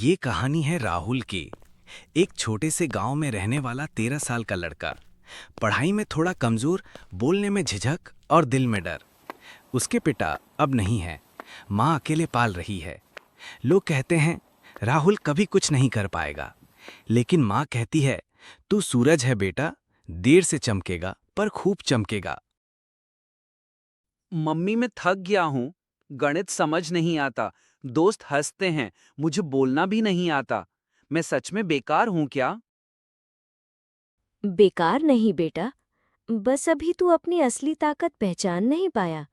ये कहानी है राहुल की। एक छोटे से गांव में रहने वाला 13 साल का लड़का, पढ़ाई में थोड़ा कमजोर, बोलने में झिझक और दिल में डर। उसके पिता अब नहीं है, माँ अकेले पाल रही है। लोग कहते हैं राहुल कभी कुछ नहीं कर पाएगा, लेकिन माँ कहती है तू सूरज है बेटा, देर से चमकेगा पर खूब चमकेगा। मम्मी मैं थक गया हूँ। गणित समझ नहीं आता, दोस्त हंसते हैं, मुझे बोलना भी नहीं आता। मैं सच में बेकार हूँ क्या? बेकार नहीं बेटा, बस अभी तू अपनी असली ताकत पहचान नहीं पाया।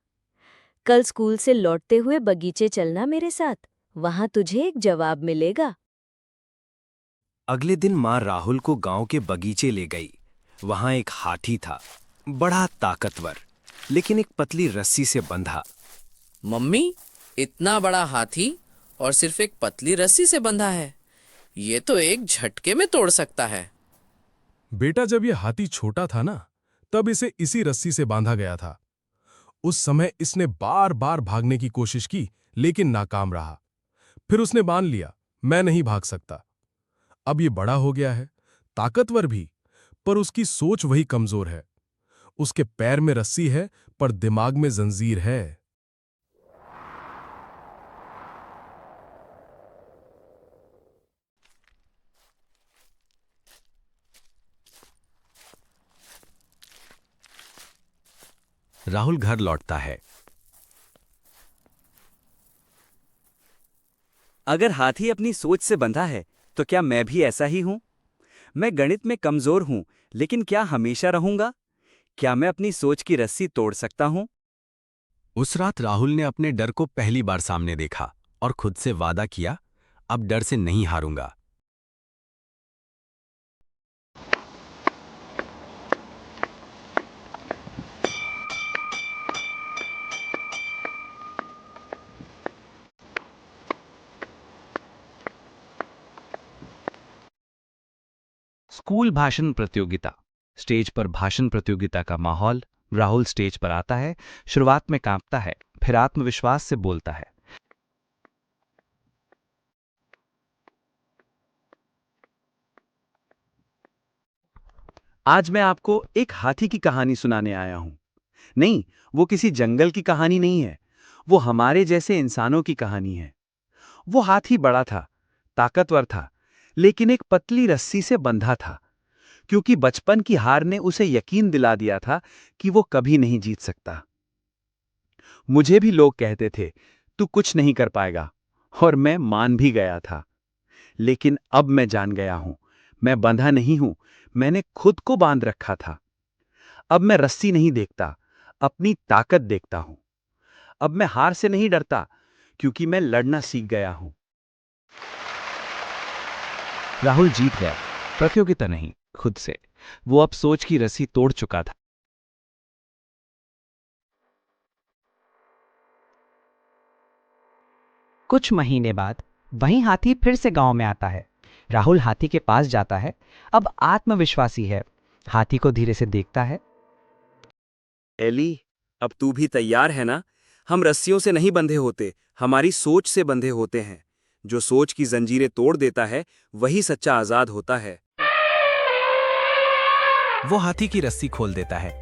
कल स्कूल से लौटते हुए बगीचे चलना मेरे साथ, वहां तुझे एक जवाब मिलेगा। अगले दिन माँ राहुल को गांव के बगीचे ले गई। वहां एक हाथी था, बड़ा ताकतवर, लेकिन एक पतली रस्सी से बंधा। मम्मी, इतना बड़ा हाथी और सिर्फ एक पतली रस्सी से बंधा है। ये तो एक झटके में तोड़ सकता है। बेटा, जब ये हाथी छोटा था ना, तब इसे इसी रस्सी से बांधा गया था। उस समय इसने बार बार भागने की कोशिश की, लेकिन नाकाम रहा। फिर उसने मान लिया, मैं नहीं भाग सकता। अब ये बड़ा हो गया है, ताकतवर भी, पर उसकी सोच वही कमजोर है। उसके पैर में रस्सी है, पर दिमाग में जंजीर है। राहुल घर लौटता है। अगर हाथी अपनी सोच से बंधा है, तो क्या मैं भी ऐसा ही हूँ? मैं गणित में कमजोर हूँ, लेकिन क्या हमेशा रहूंगा? क्या मैं अपनी सोच की रस्सी तोड़ सकता हूँ? उस रात राहुल ने अपने डर को पहली बार सामने देखा और खुद से वादा किया, अब डर से नहीं हारूंगा। स्कूल भाषण प्रतियोगिता। स्टेज पर भाषण प्रतियोगिता का माहौल। राहुल स्टेज पर आता है, शुरुआत में कांपता है, फिर आत्मविश्वास से बोलता है। आज मैं आपको एक हाथी की कहानी सुनाने आया हूं। नहीं, वो किसी जंगल की कहानी नहीं है। वो हमारे जैसे इंसानों की कहानी है। वो हाथी बड़ा था, ताकतवर था, लेकिन एक पतली रस्सी से बंधा था, क्योंकि बचपन की हार ने उसे यकीन दिला दिया था कि वो कभी नहीं जीत सकता। मुझे भी लोग कहते थे, तू कुछ नहीं कर पाएगा, और मैं मान भी गया था। लेकिन अब मैं जान गया हूं, मैं बंधा नहीं हूं, मैंने खुद को बांध रखा था। अब मैं रस्सी नहीं देखता, अपनी ताकत देखता हूं। अब मैं हार से नहीं डरता, क्योंकि मैं लड़ना सीख गया हूं। राहुल जीत गया, प्रतियोगिता नहीं, खुद से। वो अब सोच की रस्सी तोड़ चुका था। कुछ महीने बाद वही हाथी फिर से गांव में आता है। राहुल हाथी के पास जाता है, अब आत्मविश्वासी है। हाथी को धीरे से देखता है। एली, अब तू भी तैयार है ना? हम रस्सियों से नहीं बंधे होते, हमारी सोच से बंधे होते हैं। जो सोच की जंजीरें तोड़ देता है, वही सच्चा आजाद होता है। वो हाथी की रस्सी खोल देता है।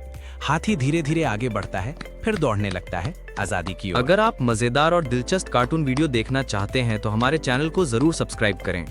हाथी धीरे धीरे आगे बढ़ता है, फिर दौड़ने लगता है आजादी की ओर। अगर आप मजेदार और दिलचस्प कार्टून वीडियो देखना चाहते हैं तो हमारे चैनल को जरूर सब्सक्राइब करें।